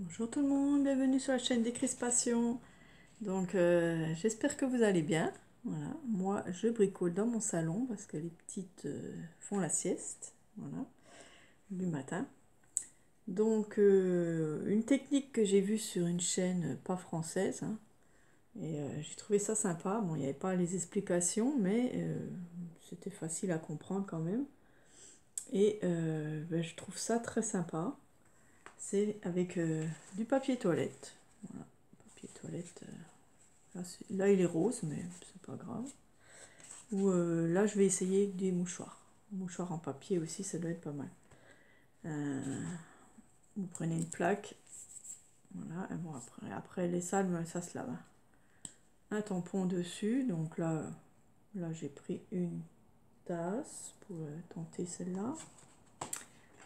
Bonjour tout le monde, bienvenue sur la chaîne Décrispation. Donc j'espère que vous allez bien. Voilà, moi je bricole dans mon salon parce que les petites font la sieste, voilà, du matin. Donc une technique que j'ai vue sur une chaîne pas française, hein, et j'ai trouvé ça sympa. Bon, il n'y avait pas les explications, mais c'était facile à comprendre quand même. Et je trouve ça très sympa. C'est avec du papier toilette. Voilà, papier toilette. Là, il est rose, mais c'est pas grave. Ou là, je vais essayer des mouchoirs. Mouchoirs en papier aussi, ça doit être pas mal. Vous prenez une plaque. Voilà. Et bon, après les salles, ça se lave. Un tampon dessus. Donc là j'ai pris une tasse pour tenter celle-là.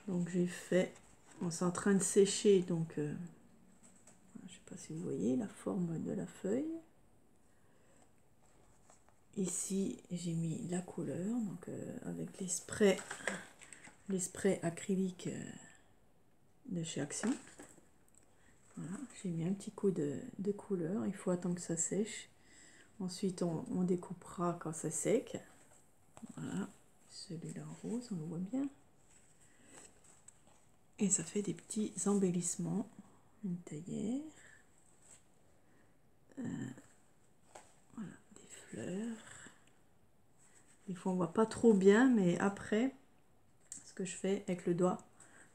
Donc j'ai fait. On est en train de sécher. Donc je sais pas si vous voyez la forme de la feuille. Ici, j'ai mis la couleur, donc avec les sprays acryliques de chez Action. Voilà, j'ai mis un petit coup de couleur. Il faut attendre que ça sèche. Ensuite, on découpera quand ça sec. Voilà, celui-là en rose, on le voit bien. Et ça fait des petits embellissements. Une théière. Voilà, des fleurs. Des fois, on voit pas trop bien, mais après, ce que je fais avec le doigt,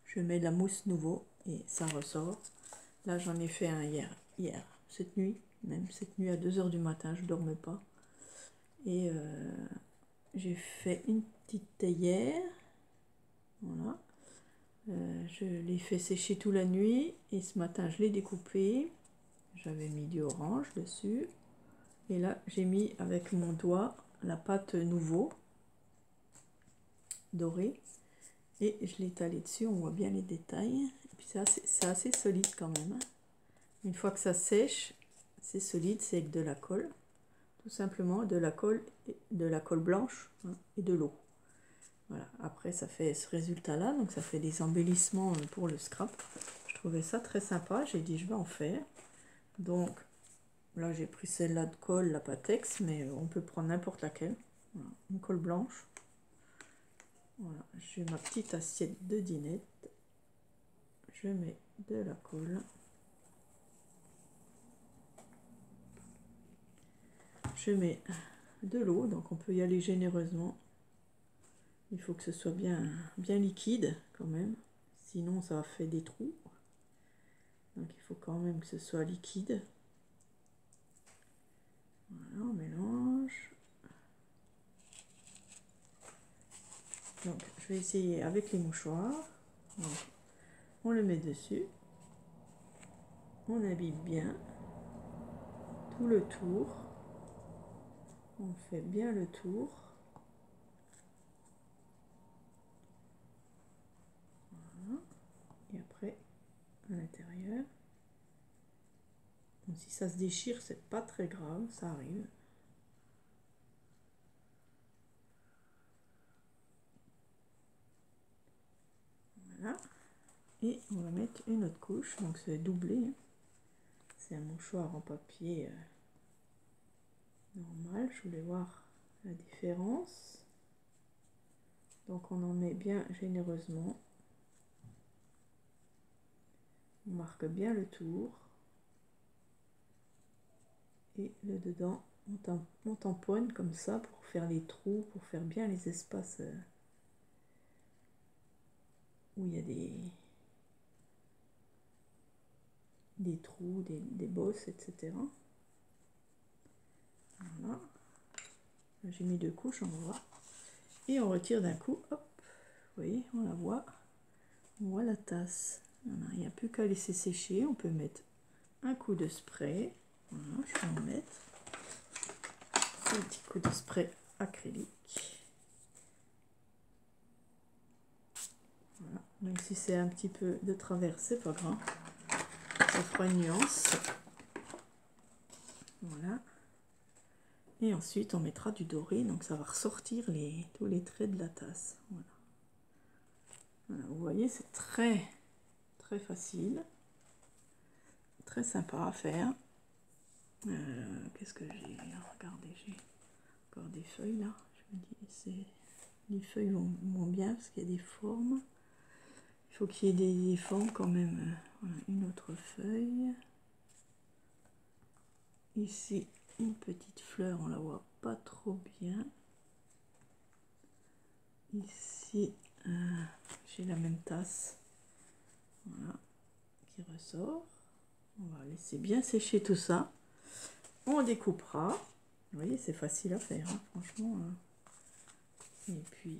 je mets de la mousse nouveau et ça ressort. Là, j'en ai fait un hier, cette nuit, même cette nuit à 2 h du matin, je ne dormais pas. Et j'ai fait une petite théière. Voilà. Je l'ai fait sécher toute la nuit et ce matin, je l'ai découpé. J'avais mis du orange dessus. Et là, j'ai mis avec mon doigt la pâte nouveau dorée. Et je l'ai étalé dessus, on voit bien les détails. Et puis c'est assez solide quand même, hein. Une fois que ça sèche, c'est solide, c'est avec de la colle. Tout simplement de la colle blanche, hein, et de l'eau. Voilà. Après, ça fait ce résultat-là, donc ça fait des embellissements pour le scrap. Je trouvais ça très sympa, j'ai dit je vais en faire. Donc là, j'ai pris celle-là de colle, la Patex, mais on peut prendre n'importe laquelle. Voilà. Une colle blanche. Voilà. J'ai ma petite assiette de dinette. Je mets de la colle. Je mets de l'eau, donc on peut y aller généreusement. Il faut que ce soit bien liquide quand même, sinon ça fait des trous. Donc il faut quand même que ce soit liquide. Voilà, on mélange. Donc je vais essayer avec les mouchoirs. Donc, on le met dessus. On imbibe bien tout le tour. On fait bien le tour. Voilà. Et après, à l'intérieur. Donc, si ça se déchire, c'est pas très grave, ça arrive. Voilà. Et on va mettre une autre couche, donc c'est doublé, hein. C'est un mouchoir en papier normal. Je voulais voir la différence. Donc on en met bien généreusement. On marque bien le tour. Et le dedans, on tamponne comme ça pour faire les trous, pour faire bien les espaces où il y a des trous, des bosses, etc. Voilà. J'ai mis 2 couches, on va voir. Et on retire d'un coup, hop, vous voyez, on la voit. On voit la tasse. Voilà, il n'y a plus qu'à laisser sécher. On peut mettre un coup de spray. Voilà, je vais en mettre un petit coup de spray acrylique. Voilà. Même si c'est un petit peu de travers, c'est pas grave. Ça fera une nuance. Voilà. Et ensuite, on mettra du doré. Donc, ça va ressortir tous les traits de la tasse. Voilà. Voilà, vous voyez, c'est très, très facile. très sympa à faire. Qu'est-ce que j'ai? Regardez, j'ai encore des feuilles là. Je me dis, les feuilles vont bien parce qu'il y a des formes. Il faut qu'il y ait des formes quand même. Voilà, une autre feuille. Ici, une petite fleur, on la voit pas trop bien. Ici, j'ai la même tasse. Voilà, qui ressort. On va laisser bien sécher tout ça. On découpera. Vous voyez, c'est facile à faire, hein, franchement. Et puis,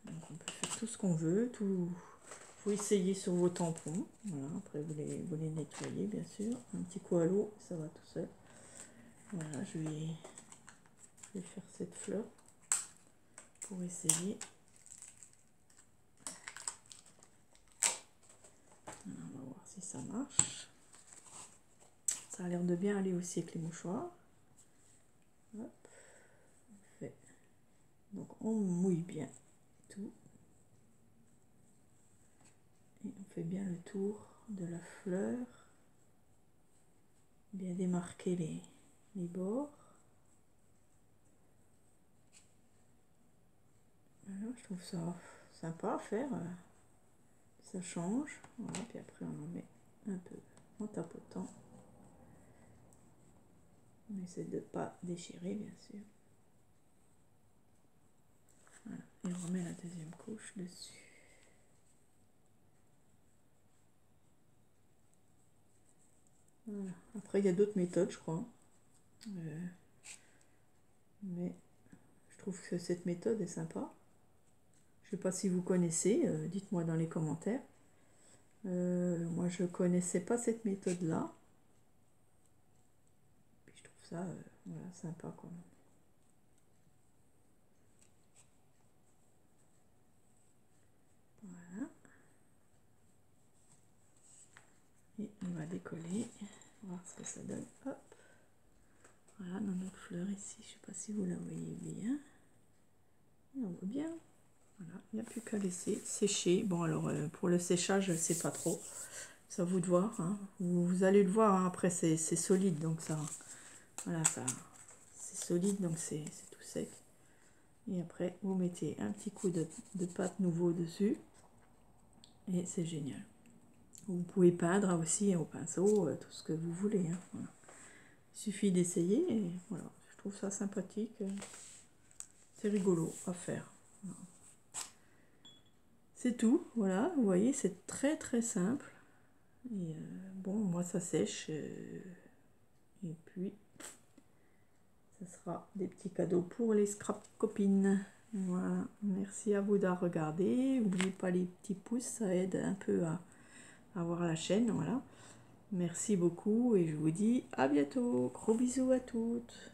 donc on peut faire tout ce qu'on veut. Tout. Faut essayer sur vos tampons. Voilà, après vous les nettoyez, bien sûr. Un petit coup à l'eau, ça va tout seul. Voilà, je vais faire cette fleur pour essayer. Voilà, on va voir si ça marche. Ça a l'air de bien aller aussi avec les mouchoirs. Hop, on fait. Donc on mouille bien tout. Et on fait bien le tour de la fleur. Bien démarquer les bords. Voilà, je trouve ça sympa à faire. Ça change. Voilà, puis après on en met un peu en tapotant. On essaie de ne pas déchirer, bien sûr. Voilà. Et on remet la deuxième couche dessus. Voilà. Après, il y a d'autres méthodes, je crois. Mais je trouve que cette méthode est sympa. Je ne sais pas si vous connaissez, dites-moi dans les commentaires. Moi, je ne connaissais pas cette méthode-là. Je trouve ça voilà, sympa quand même. Voilà. Et on va décoller. Voir ce que ça donne. Hop. Voilà, dans notre fleur ici. Je ne sais pas si vous la voyez bien. On voit bien. Voilà, il n'y a plus qu'à laisser sécher. Bon, alors, pour le séchage, je ne sais pas trop. C'est à vous de voir. Hein. Vous allez le voir, hein. Après, c'est solide. Donc, ça... Voilà, ça... C'est solide, donc c'est tout sec. Et après, vous mettez un petit coup de pâte nouveau dessus. Et c'est génial. Vous pouvez peindre aussi au pinceau, tout ce que vous voulez. Hein. Voilà. Il suffit d'essayer et voilà. Je trouve ça sympathique. C'est rigolo à faire. Voilà. C'est tout. Voilà, vous voyez, c'est très très simple. Et bon, moi ça sèche. Et puis, ce sera des petits cadeaux pour les scrap copines. Voilà, merci à vous d'avoir regardé. N'oubliez pas les petits pouces, ça aide un peu à voir la chaîne. Voilà. Merci beaucoup et je vous dis à bientôt. Gros bisous à toutes.